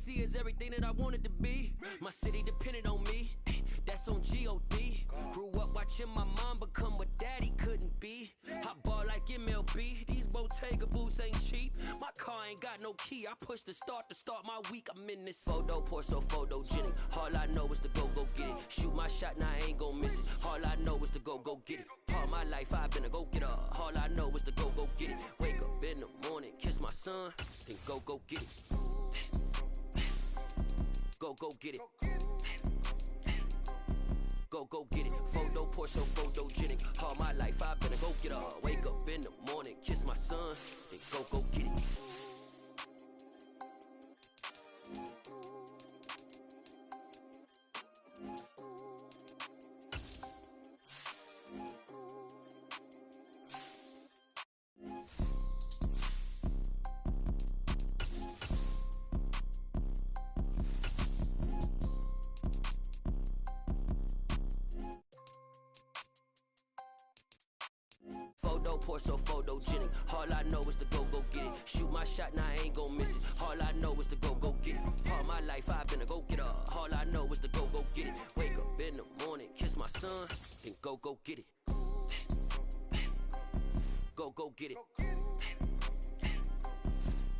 see is everything that I wanted to be. My city depended on me, that's on G.O.D. Grew up watching my mom become what daddy couldn't be. I ball like MLB, these Bottega boots ain't cheap. My car ain't got no key, I push the start to start my week. I'm in this photo pour so photogenic. All I know is to go get it. Shoot my shot, now I ain't gon' miss it. All I know is to go get it. All my life I've been a go-getter. All I know is to go get it. Wake up in the morning, kiss my son, then go get it. Go get it. Go get it. Photo pour so photogenic. All my life I've been a go-getter. Wake up in the morning, kiss my son, then go get it. Photo pour so photogenic. All I know is to go get it. Shoot my shot, now I ain't gon' miss it. All I know is to go get it. All my life I've been a go-getter. All I know is to go get it. Wake up in the morning, kiss my son, then go get it. Go get it.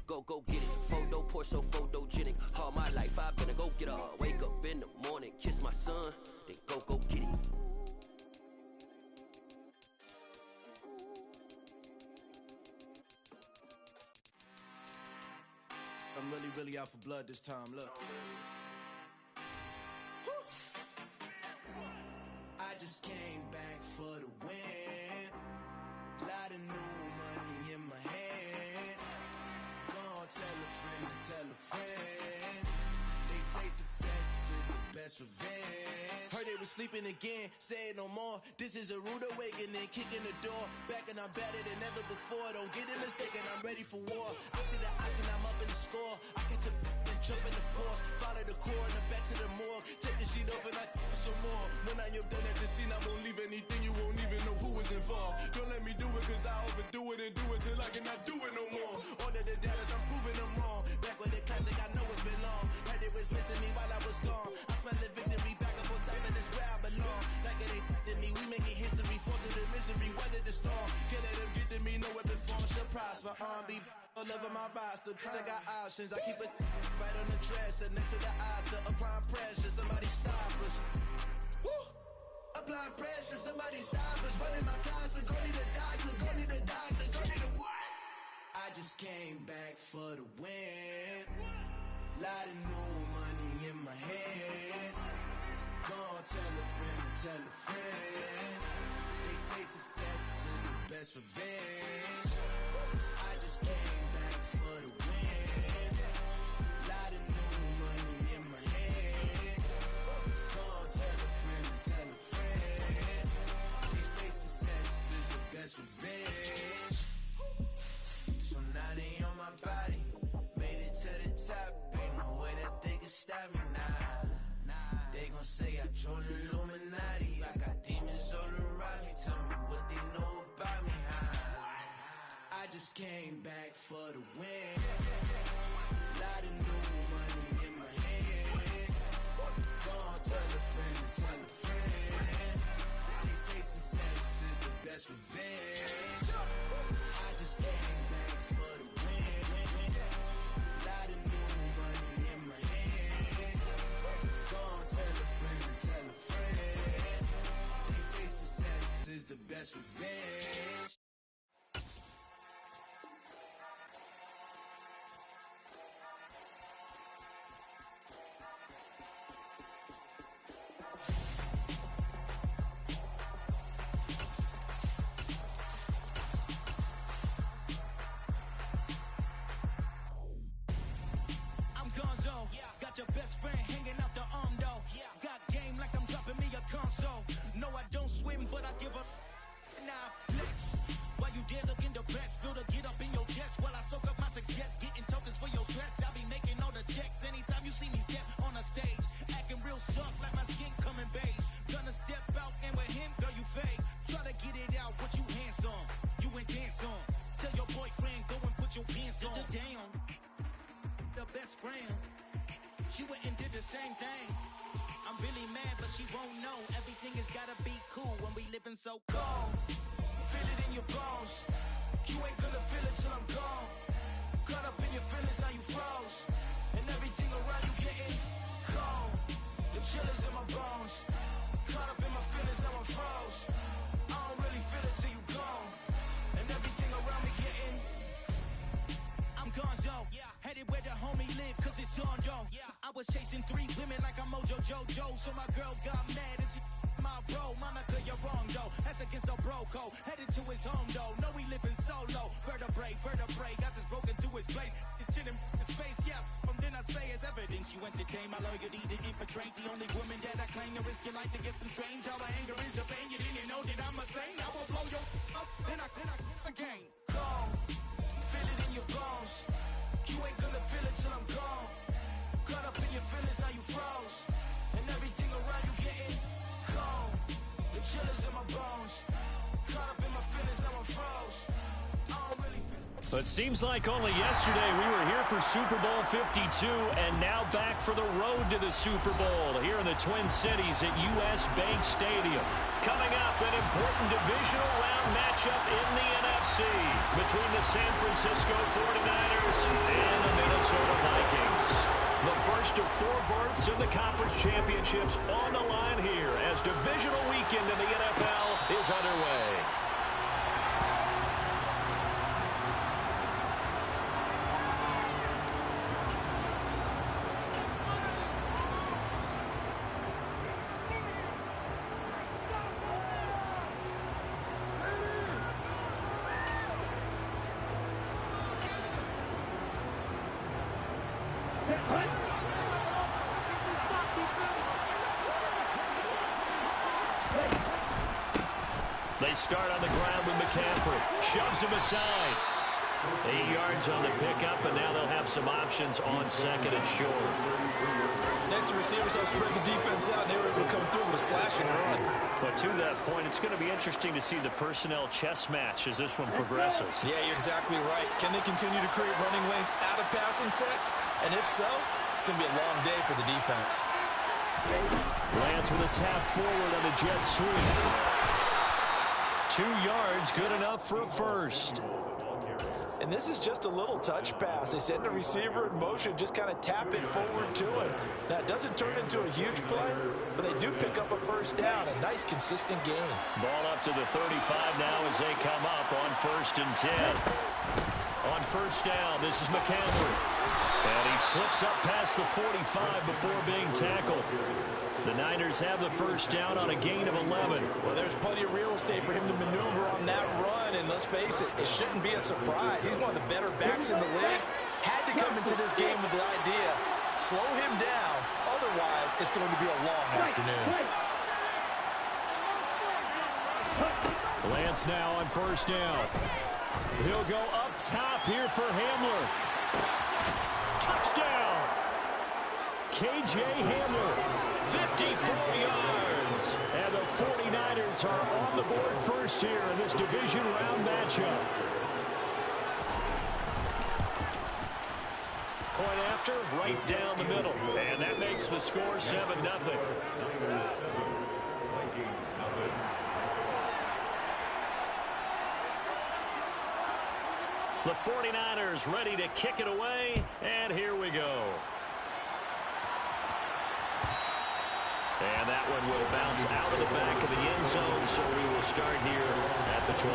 Go get it. Photo pour so photogenic. All my life I've been a go-getter. Wake up in the morning, kiss my son, then go get it. I'm really out for blood this time, look. I just came back for the win. Lot of new money in my hand. Gonna tell a friend to tell a friend. They say success is the best revenge. Heard they was sleeping again, say it no more. This is a rude awakening, kicking the door. Back and I'm better than ever before. Don't get it mistaken, I'm ready for war. I see the option, I'm up in the score. I catch a and jump in the course. Follow the core and then back to the morgue. Take the sheet off and I some more. When I am done at the scene, I won't leave anything. You won't even know who was involved. Don't let me do it, cause I overdo it and do it till I cannot do it no more. All of the Dallas, I'm proving them wrong. Back with the classic, I know it's been long. Heard it was missing me while I was gone. I smell the victory, back up on time, and it's where I belong. Like it ain't to me, we making history. Fall through the misery, weather the storm. Can't let them get to me, no weapon form should prosper. R&B all over my roster. I got options, I keep it right on the dresser. Next to the Oscar, applying pressure, somebody stop us. Woo! Applying pressure, somebody stop us. Running my concert, go need a doctor, go need a doctor, go need a what? I just came back for the win. Lot of new money in my hand. Gonna tell a friend to tell a friend. They say success is the best revenge. I just came back for the win. Lot of new money in my hand. Gonna tell a friend to tell a friend. They say success is the best revenge. So now they on my body. Made it to the top. Ain't no way that they can stop me now. They gon' say I joined the Illuminati. I got demons all around me. Tell me what they know about me, huh? I just came back for the win. Lot of new money in my hand. Gonna tell a friend to tell a friend. They say success is the best revenge. I just came back for the win. Lot of new money in my hand. Gonna tell a friend to tell a friend. They say success is the best revenge. Got your best friend hanging out the arm though. Got game like I'm dropping me a console. No, I don't swim, but I give a nah flex. While you there looking the best, feel to get up in your chest while I soak up my success, getting tokens for your stress. I'll be making all the checks anytime you see me step on a stage, acting real soft like my skin coming beige. Gonna step out and with him, girl, you fake. Try to get it out, what you handsome, you ain't dance on. Tell your boyfriend go and put your pants on. Down, the best friend. She went and did the same thing. I'm really mad, but she won't know. Everything has gotta be cool when we living so cold. Feel it in your bones. You ain't gonna feel it till I'm gone. Caught up in your feelings, now you froze. And everything around you getting cold. The chillers in my bones. Caught up in my feelings, now I'm froze. I don't really feel it till you gone. And everything around me getting I'm gonzo, headed where the homie live, cause it's on though. I was chasing 3 women like I'm Mojo Jojo, so my girl got mad and she my bro. Monica, you're wrong though, that's against a bro code. Headed to his home though, no we living solo. Vertebrae, got this broken to his place. It's chillin' in space, yeah. From then I say it's evidence you entertain my loyalty to get betrayed. The only woman that I claim to risk your life to get some strange. All my anger is a pain, you didn't know that I'm a saint. I will blow your up, then I again. Gone, feel it in your bones. You ain't gonna feel it till I'm gone. Caught up in your feelings, now you froze. And everything around you getting cold. The chillers in my bones. Caught up in my feelings, now I'm froze. I don't really feel It seems like only yesterday we were here for Super Bowl 52 and now back for the road to the Super Bowl here in the Twin Cities at US Bank Stadium. Coming up, an important divisional round matchup in the NFC between the San Francisco 49ers and the Minnesota Vikings. The first of 4 berths in the conference championships on the line here as divisional weekend in the NFL is underway. They start on the ground with McCaffrey. Shoves him aside. 8 yards on the pickup, and now they'll have some options on second and short. Next receivers help spread the defense out, and they were able to come through with a slashing run. But to that point, it's going to be interesting to see the personnel chess match as this one progresses. Yeah, you're exactly right. Can they continue to create running lanes out of passing sets? And if so, it's going to be a long day for the defense. Lance with a tap forward on the jet sweep. 2 yards, good enough for a first. And this is just a little touch pass. They send the receiver in motion, just kind of tap it forward to him. Now, it doesn't turn into a huge play, but they do pick up a first down. A nice, consistent game. Ball up to the 35 now as they come up on 1st and 10. On first down, this is McCaffrey. And he slips up past the 45 before being tackled. The Niners have the first down on a gain of 11. Well, there's plenty of real estate for him to maneuver on that run, and let's face it, it shouldn't be a surprise. He's one of the better backs in the league. Had to come into this game with the idea, slow him down, otherwise it's going to be a long afternoon. Lance now on first down. He'll go up top here for Hamler. Touchdown! KJ Hamler. 54 yards. And the 49ers are on the board first here in this division round matchup. Point after, right down the middle. And that makes the score 7-0. The 49ers ready to kick it away, and here we go. And that one will bounce out of the back of the end zone, so we will start here at the 25.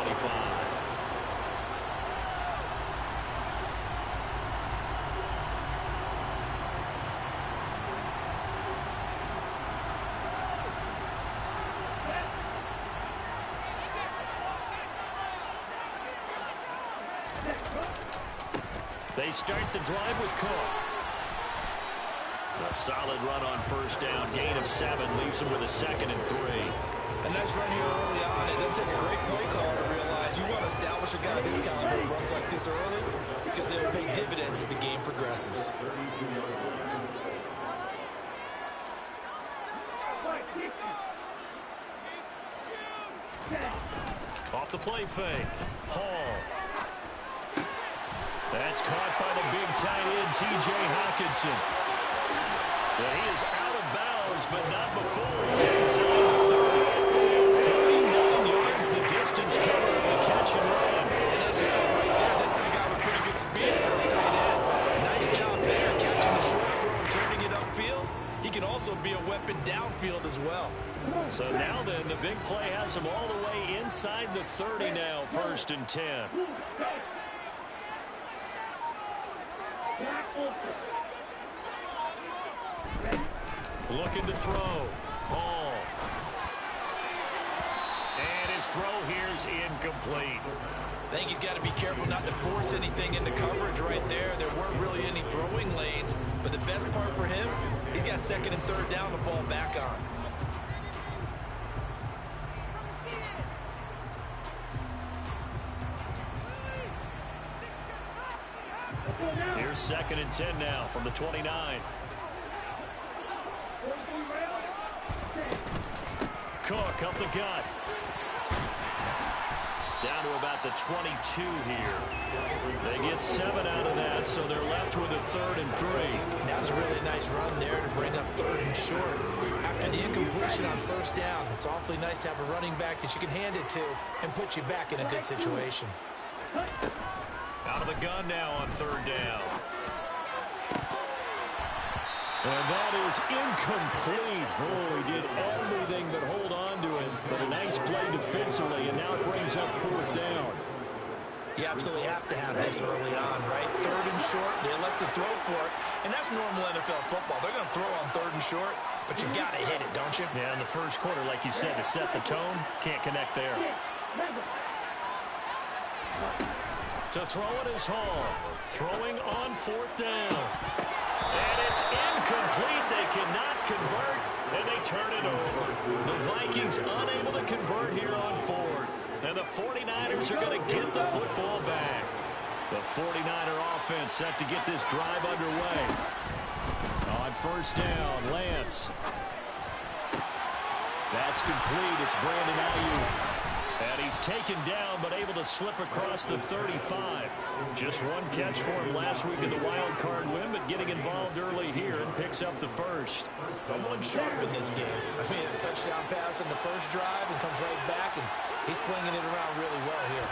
They start the drive with Cook. A solid run on first down. Gain of 7 leaves him with a 2nd and 3. A nice run here early on. It doesn't take a great play caller to realize you want to establish a guy of his caliber who runs like this early because they will pay dividends as the game progresses. Off the play fake. Hall. That's caught by the big tight end, T.J. Hawkinson. Well, he is out of bounds, but not before he's inside the 30. 39 yards, the distance covered on the catch and run. And as you saw right there, this is a guy with pretty good speed for a tight end. Nice job there, catching the short throw and turning it upfield. He can also be a weapon downfield as well. So now then, the big play has him all the way inside the 30 now, 1st and 10. Looking to throw. Ball. And his throw here is incomplete. I think he's got to be careful not to force anything into coverage right there. There weren't really any throwing lanes, but the best part for him, he's got 2nd and 3rd down to fall back on. Here's 2nd and 10 now from the 29. Cook up the gut. Down to about the 22 here. They get 7 out of that, so they're left with a 3rd and 3. That was a really nice run there to bring up 3rd and short. After the incompletion on 1st down, it's awfully nice to have a running back that you can hand it to and put you back in a good situation. Out of the gun now on 3rd down. And that is incomplete. Oh, he did everything but hold on to it. But a nice play defensively, and now it brings up 4th down. You absolutely have to have this early on, right? 3rd and short, they elect to throw for it. And that's normal NFL football. They're going to throw on 3rd and short, but you've got to hit it, don't you? Yeah, in the first quarter, like you said, to set the tone, can't connect there. To throw it is Hall. Throwing on 4th down. And it's incomplete. They cannot convert, and they turn it over. The Vikings unable to convert here on 4th. And the 49ers are going to get the football back. The 49er offense set to get this drive underway. On 1st down, Lance. That's complete. It's Brandon Ayuk. And he's taken down, but able to slip across the 35. Just one catch for him last week in the wild card win, but getting involved early here and picks up the 1st. Someone sharp in this game. I mean, a touchdown pass in the first drive and comes right back, and he's flinging it around really well here.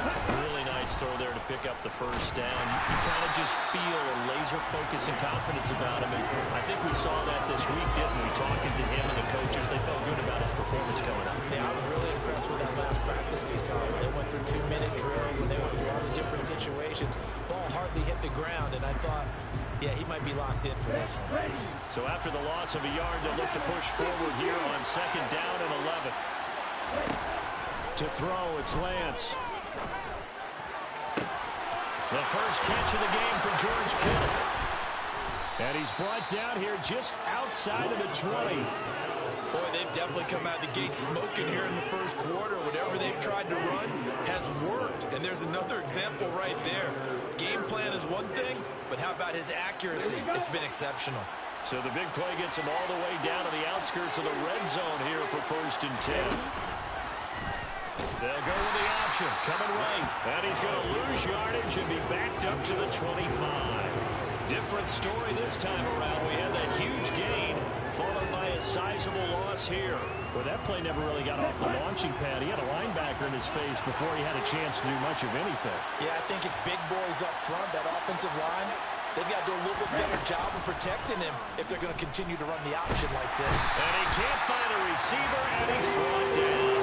Really nice throw there to pick up the 1st down. You kind of just feel a laser focus and confidence about him, and I think we saw that this week, didn't we? Talking to him and the coaches, they felt good about his performance coming up. Yeah, I was really impressed with that last practice we saw when they went through 2-minute drill, when they went through all the different situations. Ball hardly hit the ground, and I thought, yeah, he might be locked in for this one. So after the loss of a yard, they'll look to push forward here on 2nd down and 11. To throw, it's Lance. The first catch of the game for George Kittle. And he's brought down here just outside of the 20. Boy, they've definitely come out of the gate smoking here in the first quarter. Whatever they've tried to run has worked. And there's another example right there. Game plan is one thing, but how about his accuracy? It's been exceptional. So the big play gets him all the way down to the outskirts of the red zone here for 1st and 10. They'll go with the option, coming right. And he's going to lose yardage and be backed up to the 25. Different story this time around. We had that huge gain, followed by a sizable loss here. Well, that play never really got off the launching pad. He had a linebacker in his face before he had a chance to do much of anything. Yeah, I think it's big boys up front, that offensive line. They've got to do a little bit better job of protecting him if they're going to continue to run the option like this. And he can't find a receiver, and he's brought down.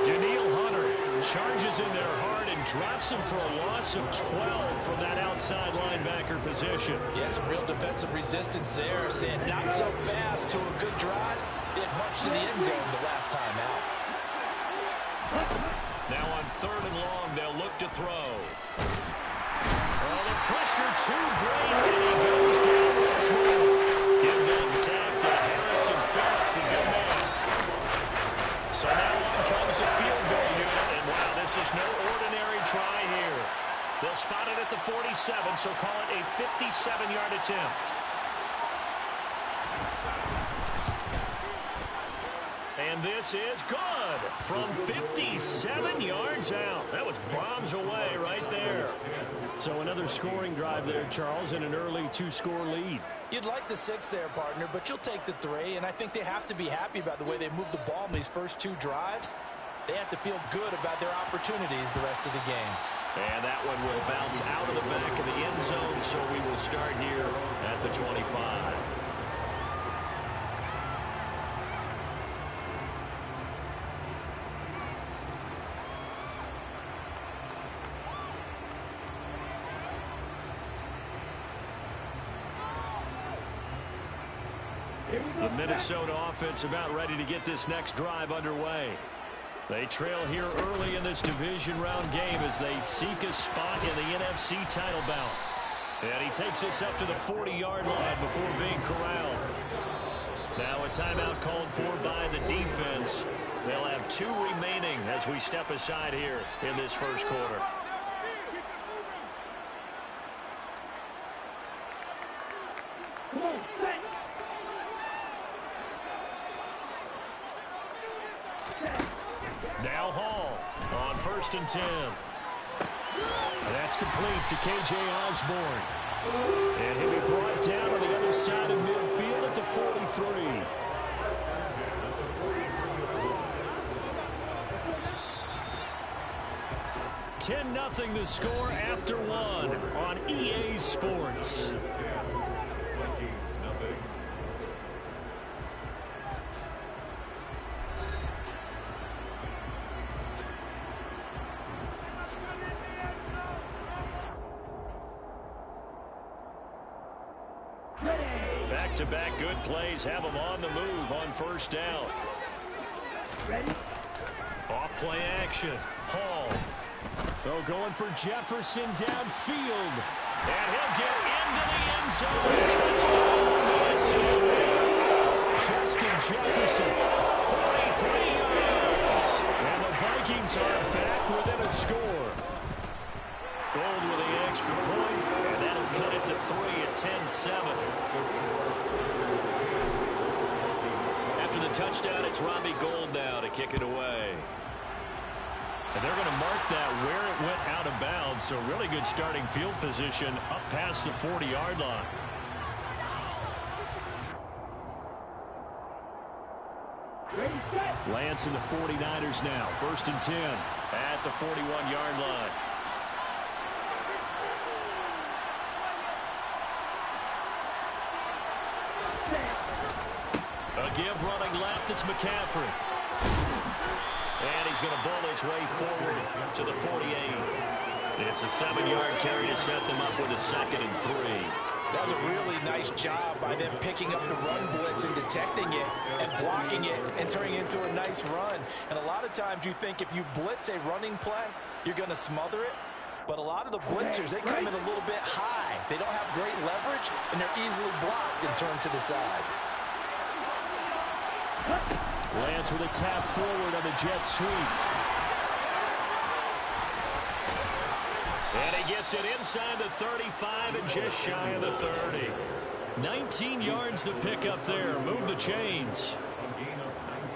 Daniil Hunter charges in there hard and drops him for a loss of 12 from that outside linebacker position. Yeah, some real defensive resistance there. Saying not so fast to a good drive. Did much to the end zone the last time out. Now on 3rd and long, they'll look to throw. Oh, the pressure too great, and he goes down once more. Give that sack to Harrison Phillips, a good man. So now on comes the field goal unit, and wow, this is no ordinary try here. They'll spot it at the 47, so call it a 57-yard attempt. And this is good from 57 yards out. That was bombs away right there. So another scoring drive there, Charles, and an early 2-score lead. You'd like the 6 there, partner, but you'll take the 3, and I think they have to be happy about the way they moved the ball in these first 2 drives. They have to feel good about their opportunities the rest of the game. And that one will bounce out of the back of the end zone, so we will start here at the 25. The Minnesota offense about ready to get this next drive underway. They trail here early in this division round game as they seek a spot in the NFC title bout. And he takes this up to the 40-yard line before being corralled. Now a timeout called for by the defense. They'll have 2 remaining as we step aside here in this first quarter. Now Hall on 1st and 10. That's complete to K.J. Osborne. And he'll be brought down on the other side of midfield at the 43. $10-0 the score after 1 on EA Sports. Back-to-back good plays have them on the move on 1st down. Ready? Off play action. Hall. Oh, going for Jefferson downfield. And he'll get into the end zone. Touchdown, Minnesota. Justin Jefferson, 43 yards. And the Vikings are back within a score. Gold with the extra point, and that'll cut it to 3 at 10-7. After the touchdown, it's Robbie Gould now to kick it away. And they're going to mark that where it went out of bounds, so really good starting field position up past the 40-yard line. Lance and the 49ers now, 1st and 10 at the 41-yard line. A give running left, it's McCaffrey. And he's going to bowl his way forward to the 48. It's a 7-yard carry to set them up with a 2nd and 3. That was a really nice job by them picking up the run blitz and detecting it and blocking it and turning it into a nice run. And a lot of times you think if you blitz a running play, you're going to smother it. But a lot of the blitzers, they come in a little bit high. They don't have great leverage, and they're easily blocked and turned to the side. Lance with a tap forward on the jet sweep. And he gets it inside the 35 and just shy of the 30. 19 yards to pick up there. Move the chains.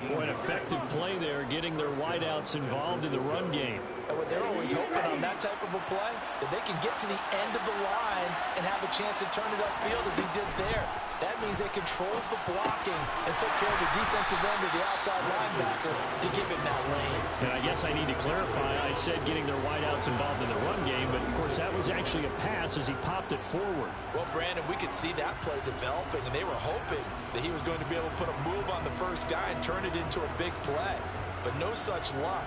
Boy, an effective play there, getting their wideouts involved in the run game. And what they're always hoping on that type of a play, that they can get to the end of the line and have a chance to turn it upfield as he did there. That means they controlled the blocking and took care of the defensive end of the outside linebacker to give him that lane. And I guess I need to clarify, I said getting their wideouts involved in the run game, but of course that was actually a pass as he popped it forward. Well, Brandon, we could see that play developing, and they were hoping that he was going to be able to put a move on the first guy and turn it into a big play. But no such luck.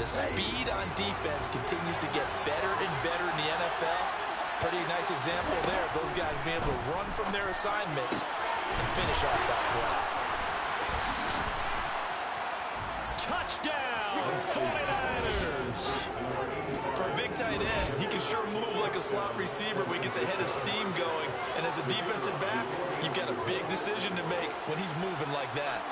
The speed on defense continues to get better and better in the NFL. Pretty nice example there of those guys being able to run from their assignments and finish off that play. Touchdown, 49ers! For a big tight end, he can sure move like a slot receiver when he gets a head of steam going. And as a defensive back, you've got a big decision to make when he's moving like that.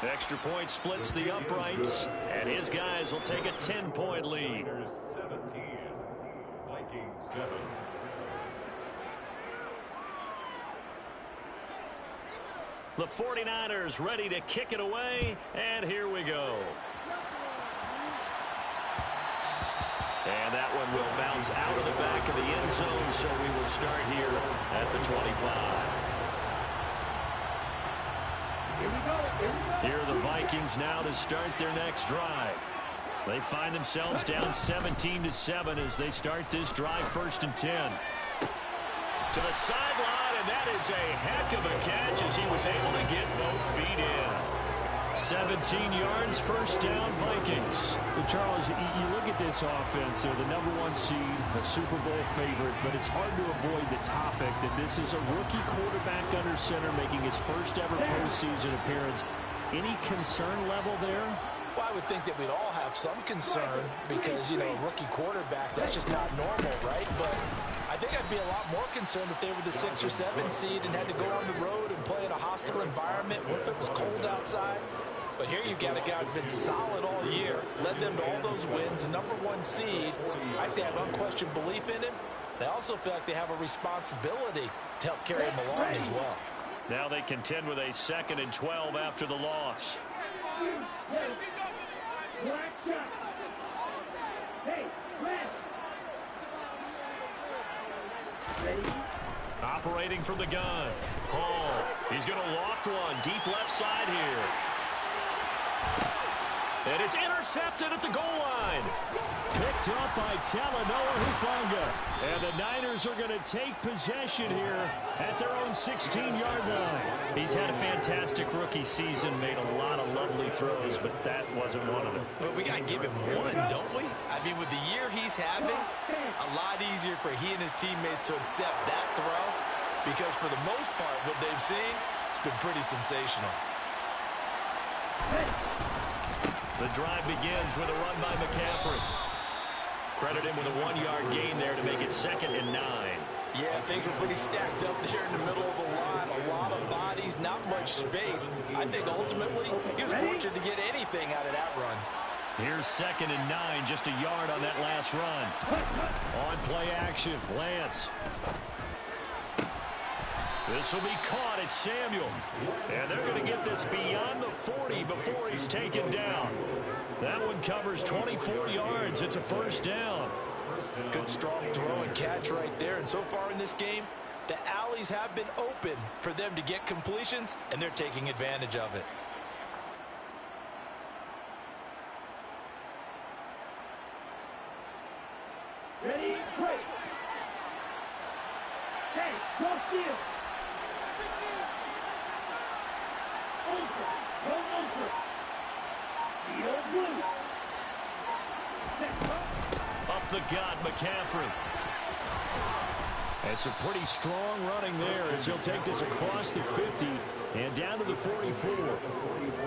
Extra point splits the uprights, and his guys will take a 10-point lead. 17, Vikings 7. The 49ers ready to kick it away, and here we go. And that one will bounce out of the back of the end zone, so we will start here at the 25. Here are the Vikings now to start their next drive. They find themselves down 17-7 as they start this drive, 1st and 10. To the sideline, and that is a heck of a catch as he was able to get both feet in. 17 yards, 1st down, Vikings. Well, Charles, you look at this offense, they're the #1 seed, a Super Bowl favorite, but it's hard to avoid the topic that this is a rookie quarterback under center making his first ever postseason appearance. Any concern level there? Well, I would think that we'd all have some concern because, you know, a rookie quarterback, that's just not normal, right? But I think I'd be a lot more concerned if they were the 6 or 7 seed and had to go on the road and play in a hostile environment. What if it was cold outside? But here you've got a guy who's been solid all year, led them to all those wins, a #1 seed. I think they have unquestioned belief in him. They also feel like they have a responsibility to help carry him along as well. Now they contend with a 2nd and 12 after the loss. Operating from the gun. Hall. He's going to loft one. Deep left side here. And it's intercepted at the goal line. Picked up by Talanoa Hufanga. And the Niners are going to take possession here at their own 16-yard line. He's had a fantastic rookie season, made a lot of lovely throws, but that wasn't one of them. But we got to give him one, don't we? I mean, with the year he's having, a lot easier for he and his teammates to accept that throw because for the most part, what they've seen, it's been pretty sensational. The drive begins with a run by McCaffrey. Credit him with a 1-yard gain there to make it 2nd and 9. Yeah, things were pretty stacked up there in the middle of the line. A lot of bodies, not much space. I think ultimately he was fortunate to get anything out of that run. Here's 2nd and 9, just a yard on that last run. On play action, Lance. This will be caught at Samuel. And they're going to get this beyond the 40 before he's taken down. That one covers 24 yards. It's a 1st down. Good strong throw and catch right there. And so far in this game, the alleys have been open for them to get completions, and they're taking advantage of it. Ready, break. Hey, go steal. Ultra, go ultra. Field blue. Up the gut, McCaffrey. And some pretty strong running there as he'll take this across the 50 and down to the 44.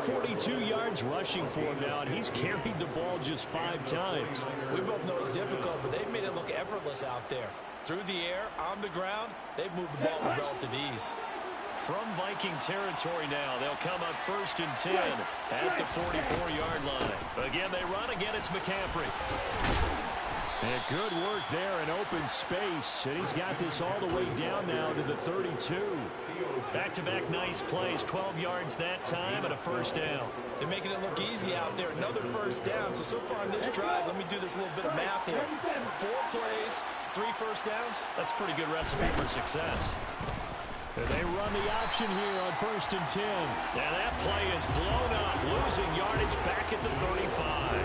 42 yards rushing for him now, and he's carried the ball just 5 times. We both know it's difficult, but they've made it look effortless out there. Through the air, on the ground, they've moved the ball with relative ease. From Viking territory now, they'll come up 1st and 10 at the 44-yard line. Again, they run. Again, it's McCaffrey. And good work there in open space. And he's got this all the way down now to the 32. Back-to-back nice plays. 12 yards that time and a 1st down. They're making it look easy out there. Another 1st down. So far in this drive, let me do this little bit of math here. 4 plays, 3 1st downs. That's a pretty good recipe for success. And they run the option here on 1st and 10. And that play is blown up, losing yardage back at the 35.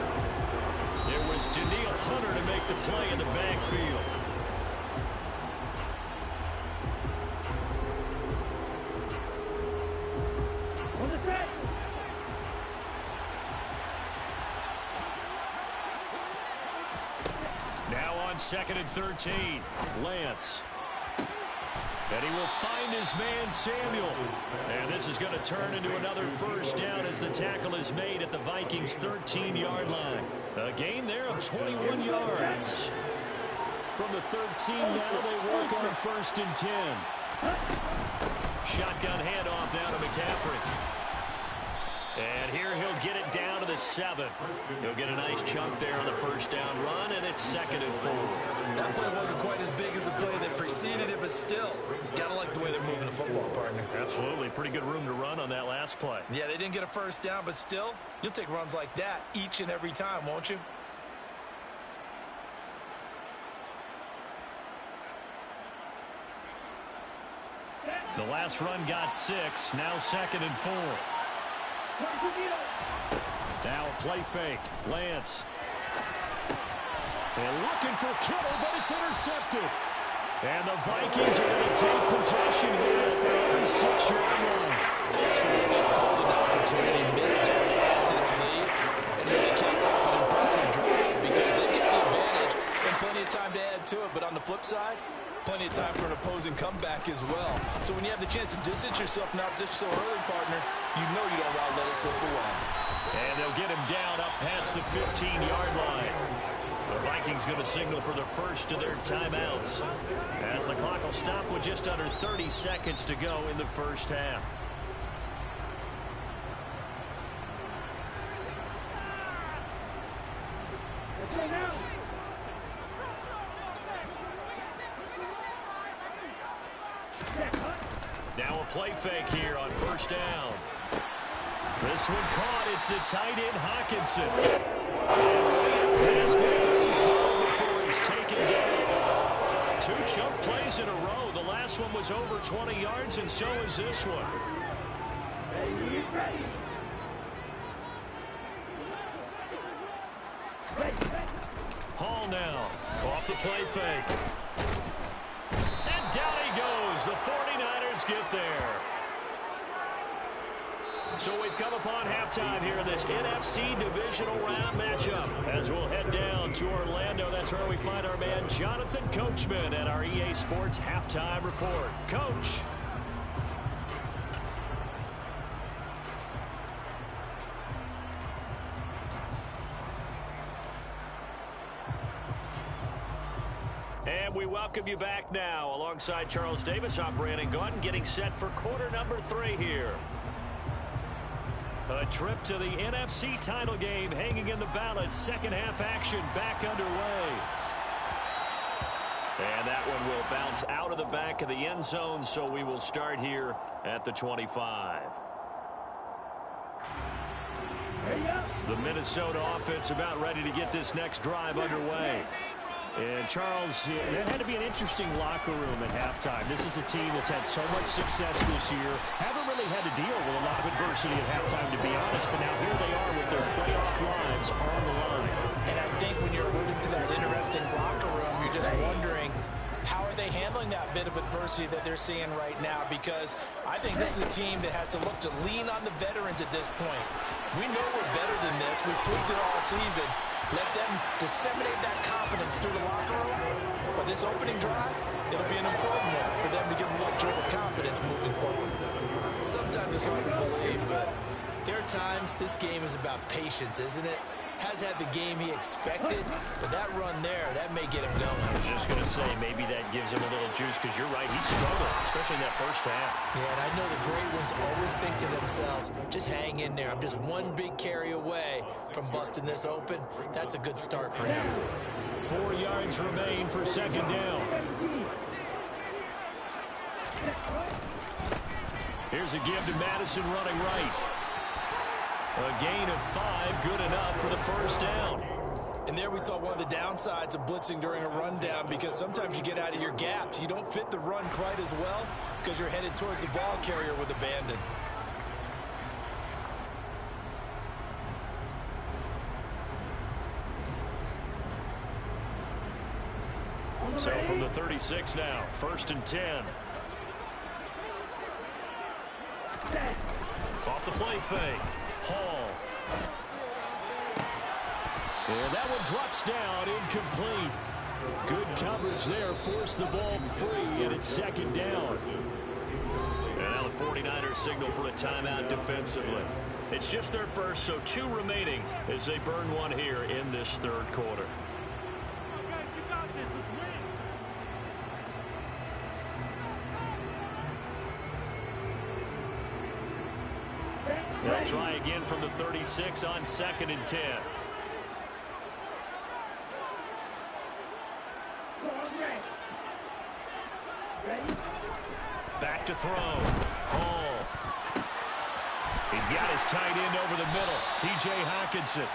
It was Daniil Hunter to make the play in the backfield. On the set. Now on 2nd and 13. Lance. And he will find his man, Samuel. And this is going to turn into another 1st down as the tackle is made at the Vikings' 13-yard line. A gain there of 21 yards. From the 13 now, they work on 1st and 10. Shotgun handoff now to McCaffrey. And here he'll get it down to the 7. He'll get a nice chunk there on the 1st down run, and it's 2nd and 4. That play wasn't quite as big as the play that preceded it, but still, gotta like the way they're moving the football, partner. Now Absolutely. Pretty good room to run on that last play. Yeah, they didn't get a first down, but still, you'll take runs like that each and every time, won't you? The last run got 6. Now 2nd and 4. Now a play fake. Lance. And looking for Kittle, but it's intercepted. And the Vikings are going to take possession here at their own 6-yard line. Absolutely golden opportunity. Missed that. Add to the lead. And really kept up an impressive drive because they get the advantage and plenty of time to add to it. But on the flip side, plenty of time for an opposing comeback as well. So when you have the chance to distance yourself from opposition so early, partner, you know you don't want to let it slip away. And they'll get him down up past the 15-yard line. The Vikings going to signal for the first of their timeouts as the clock will stop with just under 30 seconds to go in the first half. Now a play fake here on first down. This one caught. It's the tight end Hawkinson. Past the 35 before it's taken down. 2 chunk plays in a row. The last one was over 20 yards, and so is this one. Hall now off the play fake. And down he goes. The 49ers get there. So we've come upon halftime here in this NFC divisional round matchup. As we'll head down to Orlando, that's where we find our man Jonathan Coachman at our EA Sports Halftime Report. Coach. And we welcome you back now. Alongside Charles Davis, I'm Brandon Gaudin, getting set for quarter number 3 here. A trip to the NFC title game hanging in the balance. Second half action back underway. And that one will bounce out of the back of the end zone, so we will start here at the 25. The Minnesota offense about ready to get this next drive underway. And, Charles, that had to be an interesting locker room at halftime. This is a team that's had so much success this year. Haven't really had to deal with a lot of adversity at halftime, to be honest. But now here they are with their playoff lives on the line. And I think when you're alluding to that interesting locker room, you're just wondering, how are they handling that bit of adversity that they're seeing right now? Because I think this is a team that has to look to lean on the veterans at this point. We know we're better than this. We've proved it all season. Let them disseminate that confidence through the locker room. But this opening drive, it'll be an important one for them to give them a little jolt of confidence moving forward. Sometimes it's hard to believe, but there are times this game is about patience, isn't it? Has had the game he expected, but that run there, that may get him going. I was just going to say, maybe that gives him a little juice, because you're right, he struggled, especially in that first half. Yeah, and I know the great ones always think to themselves, just hang in there. I'm just one big carry away from busting this open. That's a good start for him. 4 yards remain for second down. Here's a give to Madison running right. A gain of 5, good enough for the first down. And there we saw one of the downsides of blitzing during a rundown, because sometimes you get out of your gaps. You don't fit the run quite as well because you're headed towards the ball carrier with abandon. So from the 36 now, 1st and 10. Off the play fake. Hall. And that one drops down, incomplete. Good coverage there, forced the ball free, and it's second down. And now the 49ers signal for a timeout defensively. It's just their first, so 2 remaining as they burn one here in this third quarter. They'll try again from the 36 on 2nd and 10. Back to throw. Hall. He's got his tight end over the middle. T.J. Hockenson.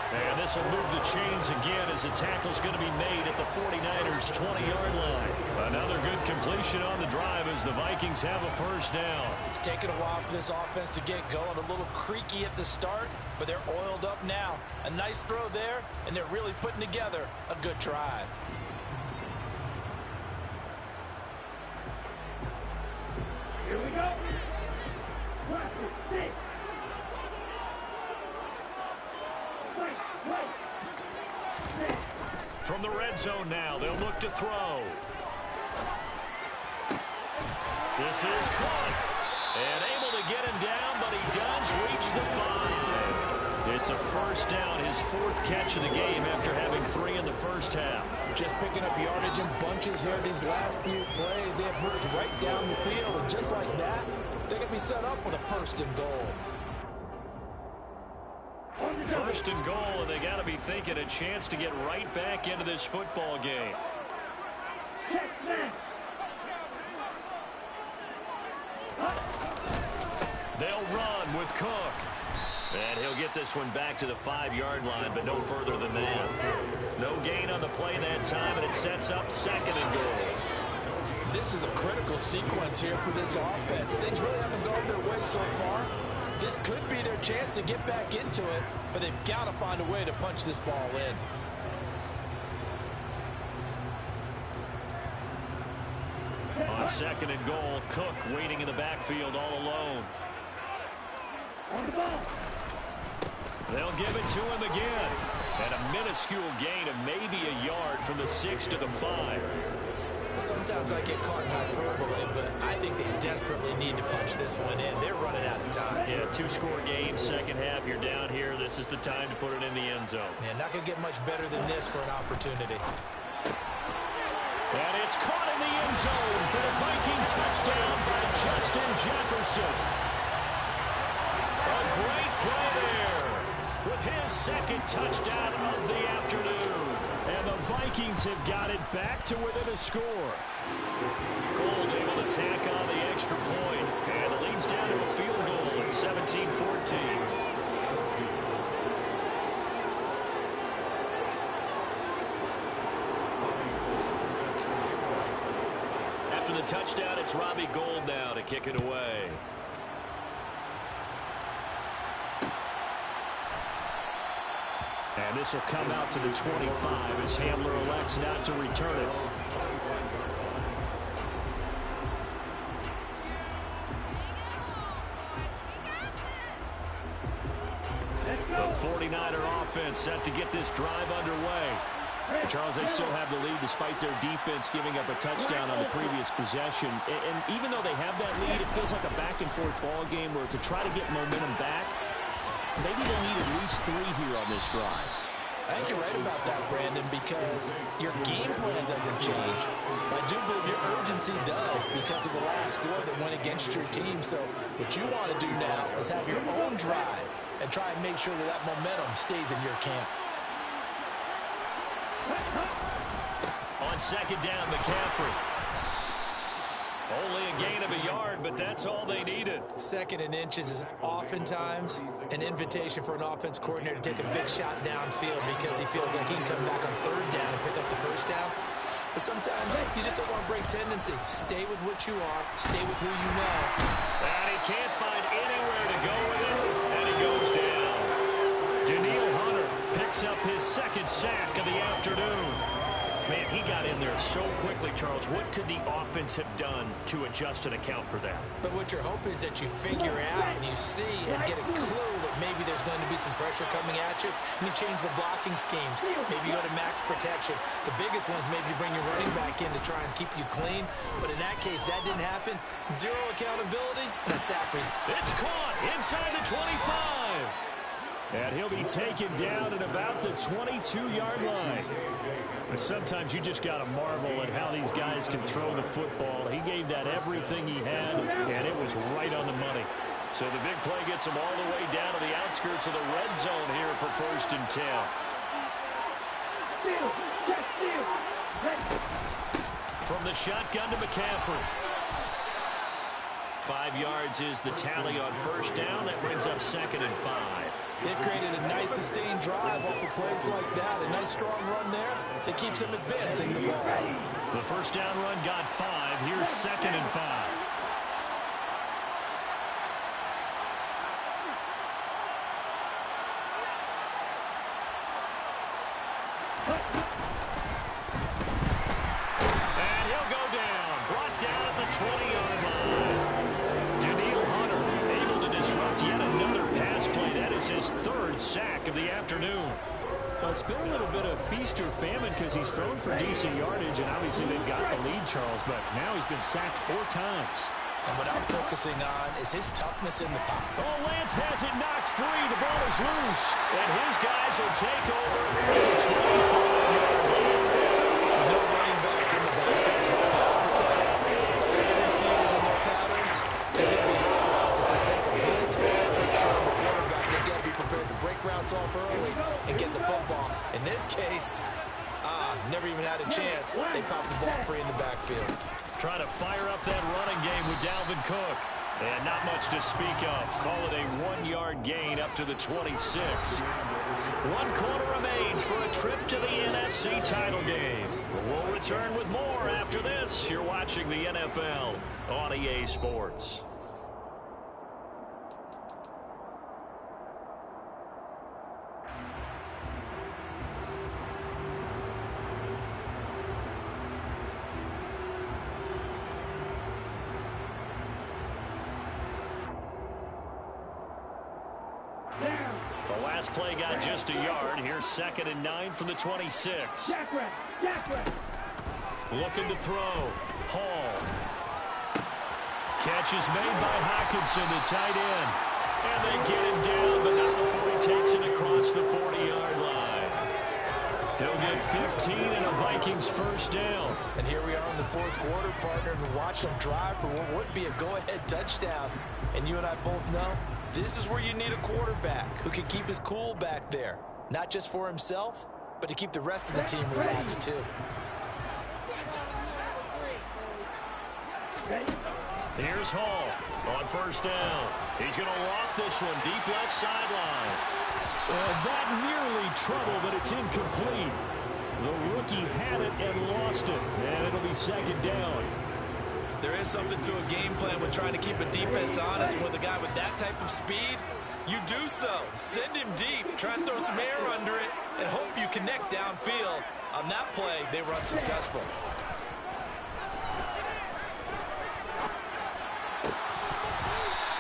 And this will move the chains again as the tackle's going to be made at the 49ers' 20-yard line. Another good completion on the drive as the Vikings have a first down. It's taken a while for this offense to get going. A little creaky at the start, but they're oiled up now. A nice throw there, and they're really putting together a good drive. Here we go. Classic 6. From the red zone now, they'll look to throw. This is caught. And able to get him down, but he does reach the 5. It's a first down, his 4th catch of the game after having 3 in the first half. Just picking up yardage in bunches here these last few plays. They have moved right down the field, and just like that, they're going to be set up with a 1st and goal. 1st and goal, and they got to be thinking a chance to get right back into this football game. They'll run with Cook. And he'll get this one back to the 5-yard line, but no further than that. No gain on the play that time, and it sets up 2nd and goal. This is a critical sequence here for this offense. Things really haven't gone their way so far. This could be their chance to get back into it, but they've got to find a way to punch this ball in. On 2nd and goal, Cook waiting in the backfield all alone. They'll give it to him again. And a minuscule gain of maybe a yard from the 6 to the 5. Sometimes I get caught in hyperbole, but I think they desperately need to punch this one in. They're running out of time. Yeah, 2-score game, second half. You're down here. This is the time to put it in the end zone. Man, not going to get much better than this for an opportunity. And it's caught in the end zone for the Viking touchdown by Justin Jefferson. A great play there with his 2nd touchdown of the afternoon. And the Vikings have got it back to within a score. Gold able to tack on the extra point, and it leads down to a field goal at 17-14. After the touchdown, it's Robbie Gould now to kick it away. And this will come out to the 25 as Hamler elects not to return it. The 49er offense set to get this drive underway. Charles, they still have the lead despite their defense giving up a touchdown on the previous possession. And even though they have that lead, it feels like a back-and-forth ball game where to try to get momentum back, maybe they need at least 3 here on this drive. I think you're right about that, Brandon, because your game plan doesn't change. I do believe your urgency does because of the last score that went against your team. So what you want to do now is have your own drive and try and make sure that that momentum stays in your camp. On 2nd down, McCaffrey. Only a gain of a yard, but that's all they needed. 2nd and inches is oftentimes an invitation for an offense coordinator to take a big shot downfield because he feels like he can come back on 3rd down and pick up the 1st down. But sometimes you just don't want to break tendency. Stay with what you are. Stay with who you know. And he can't find anywhere to go with it, and he goes down. Danielle Hunter picks up his 2nd sack of the afternoon. Man, he got in there so quickly, Charles. What could the offense have done to adjust and account for that? But what you're hoping is that you figure out and you see and get a clue that maybe there's going to be some pressure coming at you, and you change the blocking schemes. Maybe you go to max protection. The biggest ones, maybe you bring your running back in to try and keep you clean. But in that case, that didn't happen. 0 accountability and a sack result. It's caught inside the 25. And he'll be taken down at about the 22-yard line. But sometimes you just got to marvel at how these guys can throw the football. He gave that everything he had, and it was right on the money. So the big play gets him all the way down to the outskirts of the red zone here for 1st and 10. From the shotgun to McCaffrey. 5 yards is the tally on first down. That brings up 2nd and 5. They've created a nice sustained drive off of plays like that. A nice strong run there that keeps them advancing the ball. The first down run got 5. Here's 2nd and 5. And he'll go down. Brought down at the 20-yard line. Able to disrupt yet another pass play. That is his 3rd sack of the afternoon. Well, it's been a little bit of feast or famine because he's thrown for decent yardage, and obviously they've got the lead, Charles, but now he's been sacked 4 times. And what I'm focusing on is his toughness in the pocket. Oh, Lance has it knocked free. The ball is loose. And his guys will take over at the 24-yard line. With no running backs in the backfield, pass protect. The receivers in their patterns is going to be hot routes. If they send some blitz or pressure on the quarterback, they got to be prepared to break routes off early and get the football. In this case, never even had a chance. They popped the ball free in the backfield. Trying to fire up that running game with Dalvin Cook. And not much to speak of. Call it a 1-yard gain up to the 26. 1 quarter remains for a trip to the NFC title game. We'll return with more after this. You're watching the NFL on EA Sports. The last play got just a yard. Here's 2nd and 9 from the 26. Looking to throw. Hall. Catch is made by Hockenson, the tight end. And they get him down, but not before he takes it across the 40-yard line. He'll get 15 and a Vikings first down. And here we are in the 4th quarter, partner, and watch them drive for what would be a go-ahead touchdown. And you and I both know this is where you need a quarterback who can keep his cool back there. Not just for himself, but to keep the rest of the team relaxed too. Here's Hall on first down. He's going to loft this one deep left sideline. That nearly trouble, but it's incomplete. The rookie had it and lost it, and it'll be 2nd down. There is something to a game plan with trying to keep a defense honest. With a guy with that type of speed, you do so. Send him deep, try and throw some air under it, and hope you connect downfield. On that play, they were unsuccessful.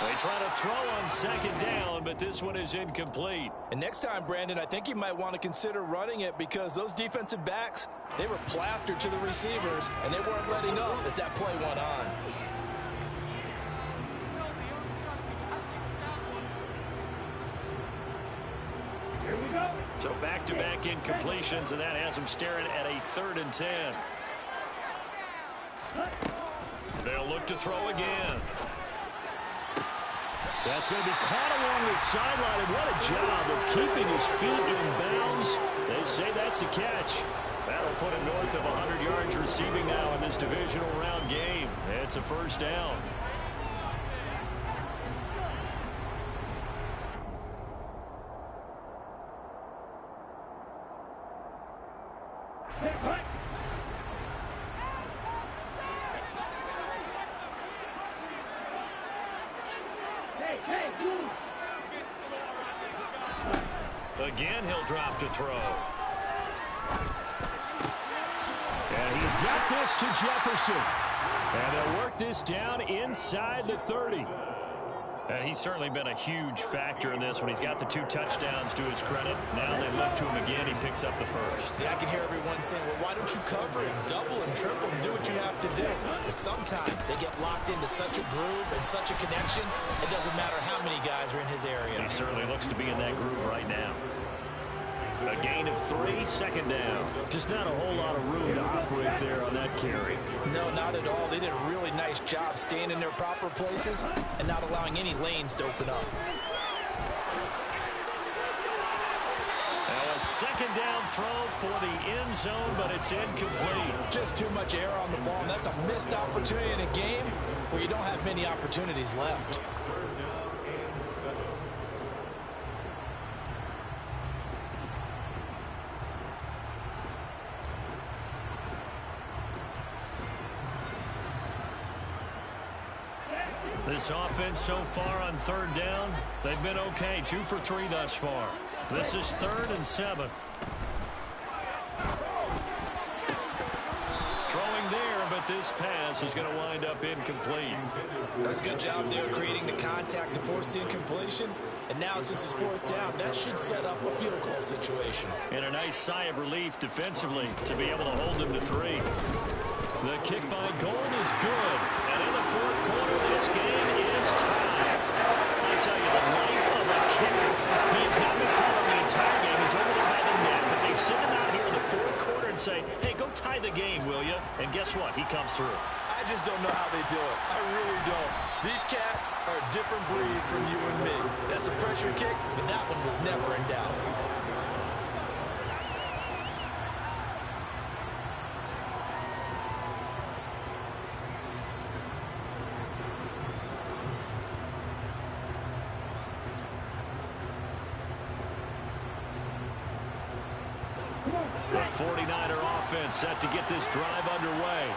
They try to throw on 2nd down, but this one is incomplete. And next time, Brandon, I think you might want to consider running it because those defensive backs, they were plastered to the receivers, and they weren't letting up as that play went on. Here we go. So back-to-back incompletions, and that has them staring at a 3rd and 10. They'll look to throw again. That's going to be caught along the sideline, and what a job of keeping his feet in bounds. They say that's a catch. That'll put him north of 100 yards receiving now in this divisional round game. It's a first down. Again, he'll drop to throw. And he's got this to Jefferson. And they'll work this down inside the 30. And he's certainly been a huge factor in this when he's got the 2 touchdowns to his credit. Now they look to him again. He picks up the first. Yeah, I can hear everyone saying, well, why don't you cover him? Double him, triple him, do what you have to do. But sometimes they get locked into such a groove and such a connection, it doesn't matter how many guys are in his area. He certainly looks to be in that groove right now. A gain of 3, 2nd down. Just not a whole lot of room to operate there on that carry. No, not at all. They did a really nice job staying in their proper places and not allowing any lanes to open up. That A second down throw for the end zone, but it's incomplete. Just too much air on the ball, and that's a missed opportunity in a game where you don't have many opportunities left. This offense so far on third down, they've been okay. 2 for 3 thus far. This is 3rd and 7. Throwing there, but this pass is going to wind up incomplete. That's a good job there creating the contact to force the incompletion. And now since it's 4th down, that should set up a field goal situation. And a nice sigh of relief defensively to be able to hold them to 3. The kick by Gold is good. And in the 4th quarter, this game is tied. I tell you, the life of a kicker. He has not been called the entire game. He's over there by the net. But they send him out here in the 4th quarter and say, hey, go tie the game, will you? And guess what? He comes through. I just don't know how they do it. I really don't. These cats are a different breed from you and me. That's a pressure kick, but that one was never in doubt. The 49er offense set to get this drive underway.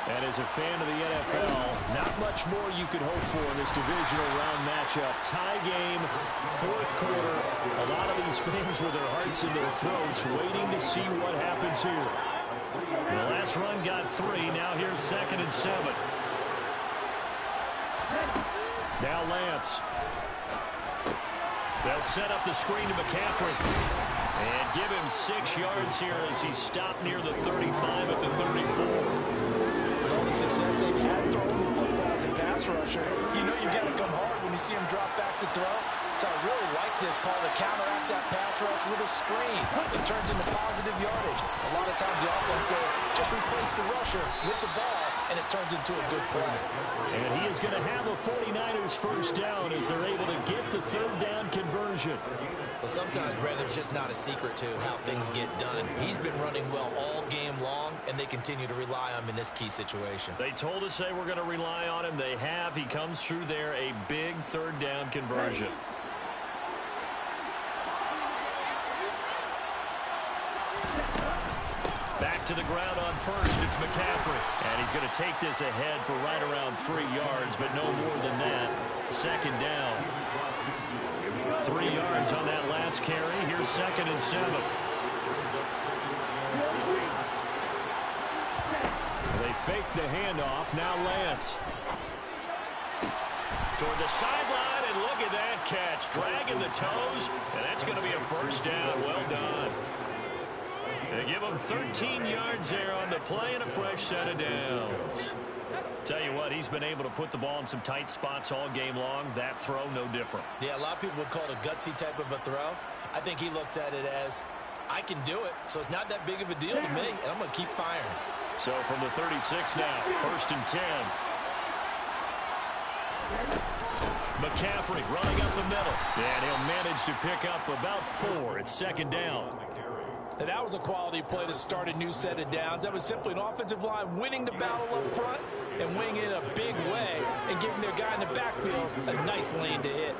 And as a fan of the NFL, not much more you could hope for in this divisional round matchup. Tie game, 4th quarter. A lot of these fans with their hearts in their throats waiting to see what happens here. The last run got 3. Now here's 2nd and 7. Now Lance. They'll set up the screen to McCaffrey. And give him 6 yards here as he's stopped near the 35 at the 34. With all the success they've had throwing the football as a pass rusher, you know you've got to come hard when you see him drop back to throw. So I really like this call to counteract that pass rush with a screen. It turns into positive yardage. A lot of times the offense says, just replace the rusher with the ball, and it turns into a good play. And he is going to have a 49ers first down as they're able to get the 3rd down conversion. Well, sometimes, Brandon, it's just not a secret to how things get done. He's been running well all game long, and they continue to rely on him in this key situation. They told us they were going to rely on him. They have. He comes through there, a big 3rd down conversion. Back to the ground on first. It's McCaffrey. And he's going to take this ahead for right around 3 yards, but no more than that. 2nd down. 3 yards on that last carry. Here's 2nd and 7. They fake the handoff. Now Lance. Toward the sideline, and look at that catch. Dragging the toes, and that's going to be a first down. Well done. They give him 13 yards there on the play and a fresh set of downs. Tell you what, he's been able to put the ball in some tight spots all game long. That throw, no different. Yeah, a lot of people would call it a gutsy type of a throw. I think he looks at it as, I can do it, so it's not that big of a deal to me, and I'm going to keep firing. So from the 36 now, 1st and 10. McCaffrey running up the middle. And he'll manage to pick up about 4. It's 2nd down. And that was a quality play to start a new set of downs. That was simply an offensive line winning the battle up front and winning it in a big way and giving their guy in the backfield a nice lane to hit.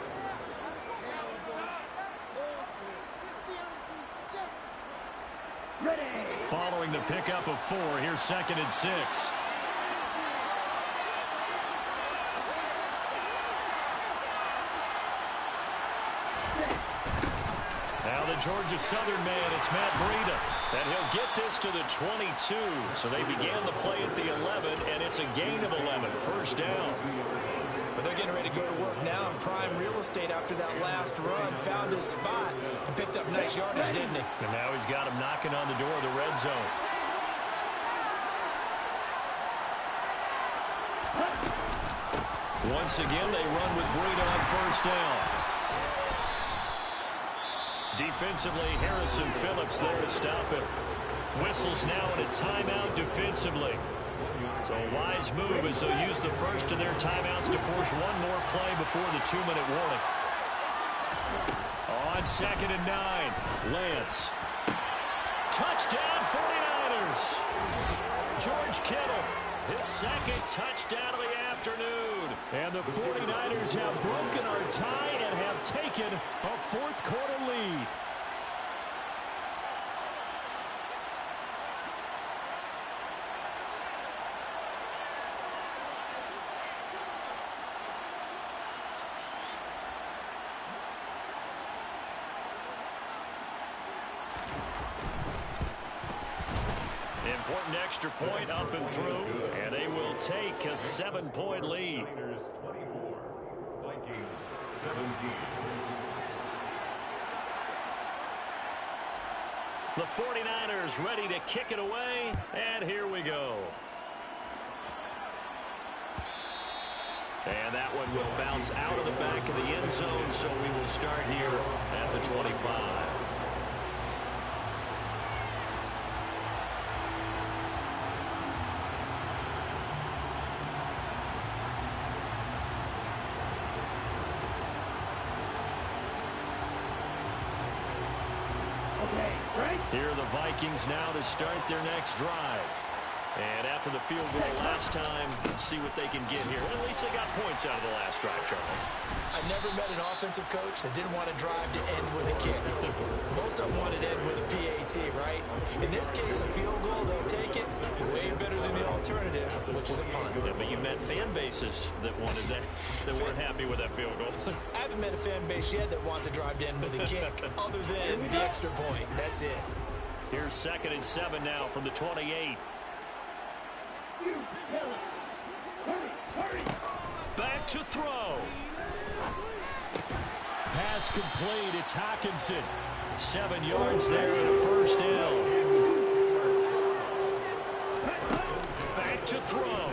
Following the pickup of 4, here's 2nd and 6. Now the Georgia Southern man, it's Matt Breida. And he'll get this to the 22. So they began the play at the 11, and it's a gain of 11. First down. But they're getting ready to go to work now in prime real estate after that last run. Found his spot and picked up nice yardage, didn't he? And now he's got him knocking on the door of the red zone. Once again, they run with Breida on first down. Defensively, Harrison Phillips there to stop him. Whistles now in a timeout defensively. So a wise move as they'll use the first of their timeouts to force one more play before the 2-minute warning. On it's 2nd and 9. Lance. Touchdown 49ers. George Kittle, his 2nd touchdown of the afternoon. And the 49ers have broken our tie and have taken a 4th quarter lead. Important extra point up and through, and they will take a 7-point lead. 24, Vikings 17. The 49ers ready to kick it away, and here we go. And that one will bounce out of the back of the end zone, so we will start here at the 25. Here are the Vikings now to start their next drive. And after the field goal last time, see what they can get here. At least they got points out of the last drive, Charles. I've never met an offensive coach that didn't want to drive to end with a kick. Most of them wanted to end with a PAT, right? In this case, a field goal, they'll take it. Way better than the alternative, which is a punt. Yeah, but you met fan bases that wanted that, that weren't happy with that field goal. I haven't met a fan base yet that wants to drive to end with a kick, other than the extra point. That's it. Here's 2nd and 7 now from the 28. Back to throw. Pass complete. It's Hockenson. 7 yards there and a first down. Back to throw.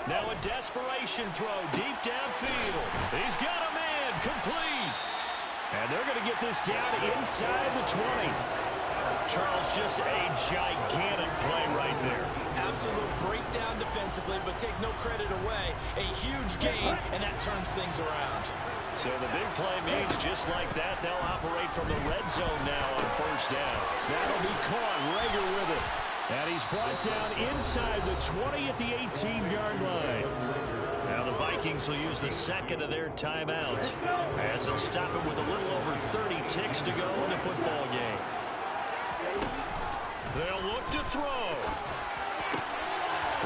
Now a desperation throw deep downfield. He's got a man. Complete. And they're going to get this down inside the 20. Charles, just a gigantic play right there. Absolute breakdown defensively, but take no credit away. A huge gain, and that turns things around. So the big play means just like that, they'll operate from the red zone now on first down. That'll be caught. Rager with it. And he's brought down inside the 20 at the 18-yard line. Now the Vikings will use the 2nd of their timeouts as they'll stop it with a little over 30 ticks to go in the football game. They'll look to throw.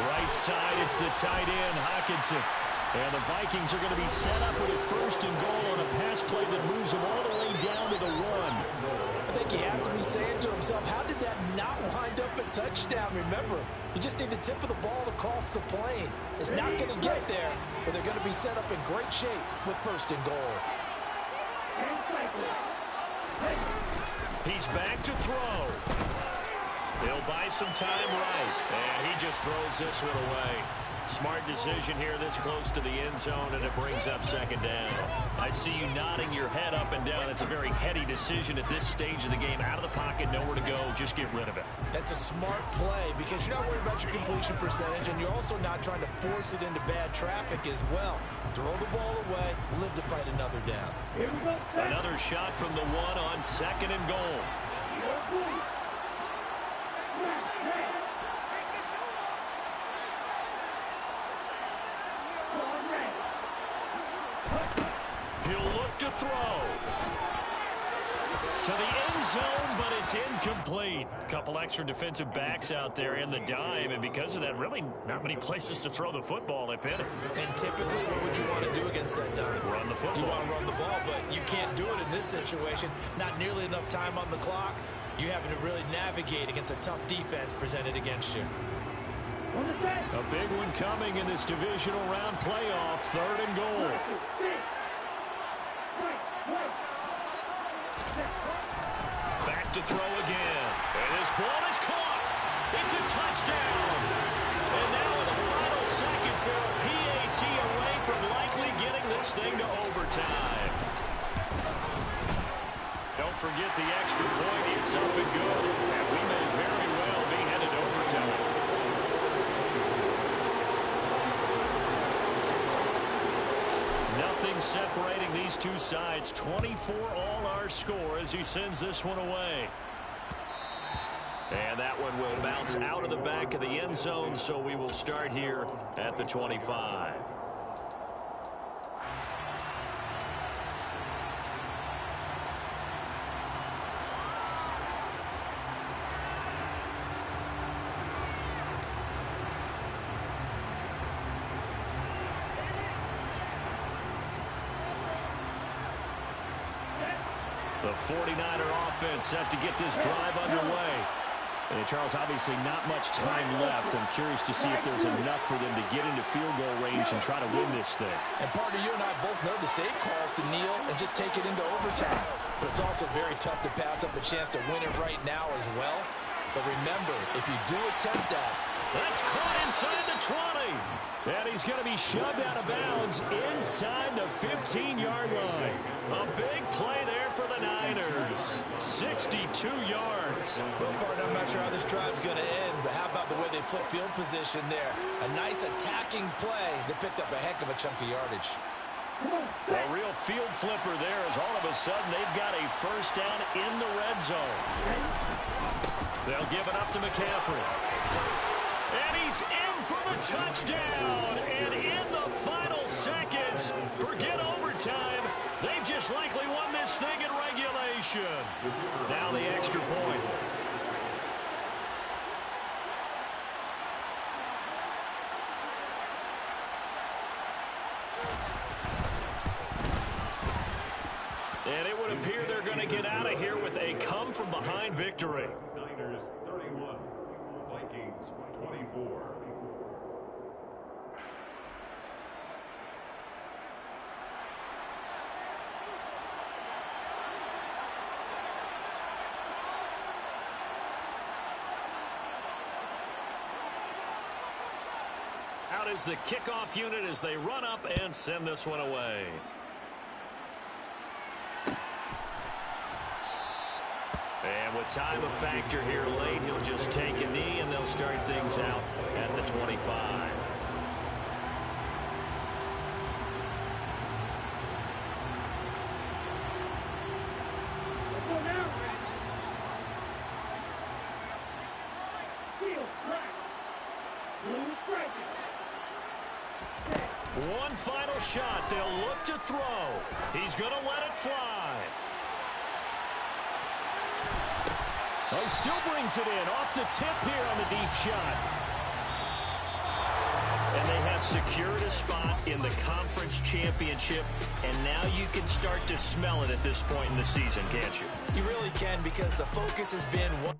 Right side, it's the tight end, Hockenson. And the Vikings are going to be set up with a 1st and goal on a pass play that moves them all the way down to the 1. I think he has to be saying to himself, how did that not wind up a touchdown? Remember, you just need the tip of the ball to cross the plane. It's not going to get there, but they're going to be set up in great shape with 1st and goal. He's back to throw. He'll buy some time right, and he just throws this one away. Smart decision here this close to the end zone, and it brings up 2nd down. I see you nodding your head up and down. It's a very heady decision at this stage of the game. Out of the pocket, nowhere to go. Just get rid of it. That's a smart play because you're not worried about your completion percentage, and you're also not trying to force it into bad traffic as well. Throw the ball away, live to fight another down. Another shot from the 1 on 2nd and goal. He'll look to throw. To the end zone, but it's incomplete. A couple extra defensive backs out there in the dime, and because of that, really not many places to throw the football, if any. And typically, what would you want to do against that dime? Run the football. You want to run the ball, but you can't do it in this situation. Not nearly enough time on the clock. You having to really navigate against a tough defense presented against you. A big one coming in this divisional round playoff. 3rd and goal. Back to throw again. And his ball is caught. It's a touchdown. And now in the final seconds, they're a PAT away from likely getting this thing to overtime. Don't forget the extra point. It's up and good. And we may very well be headed to overtime. Nothing separating these two sides. 24 all our score as he sends this one away. And that one will bounce out of the back of the end zone, so we will start here at the 25. The 49er offense set to get this drive underway. And Charles, obviously not much time left. I'm curious to see if there's enough for them to get into field goal range and try to win this thing. And partner, you and I both know the safe calls to kneel and just take it into overtime. But it's also very tough to pass up a chance to win it right now as well. But remember, if you do attempt that, that's caught inside the 20. And he's going to be shoved out of bounds inside the 15-yard line. A big play there for the Niners. 62 yards. Well, partner, I'm not sure how this drive's going to end, but how about the way they flip field position there? A nice attacking play that picked up a heck of a chunk of yardage. A real field flipper there as all of a sudden they've got a first down in the red zone. They'll give it up to McCaffrey. And he's in for the touchdown. And in the final seconds, forget overtime. They've just likely won this thing in regulation. Now the extra point. And it would appear they're going to get out of here with a come-from-behind victory. Niners 31, Vikings 24. Out is the kickoff unit as they run up and send this one away. And with time a factor here late, he'll just take a knee and they'll start things out at the 25. One final shot. They'll look to throw. He's going to let it fly. Oh, he still brings it in off the tip here on the deep shot. And they have secured a spot in the conference championship, and now you can start to smell it at this point in the season, can't you? You really can, because the focus has been one.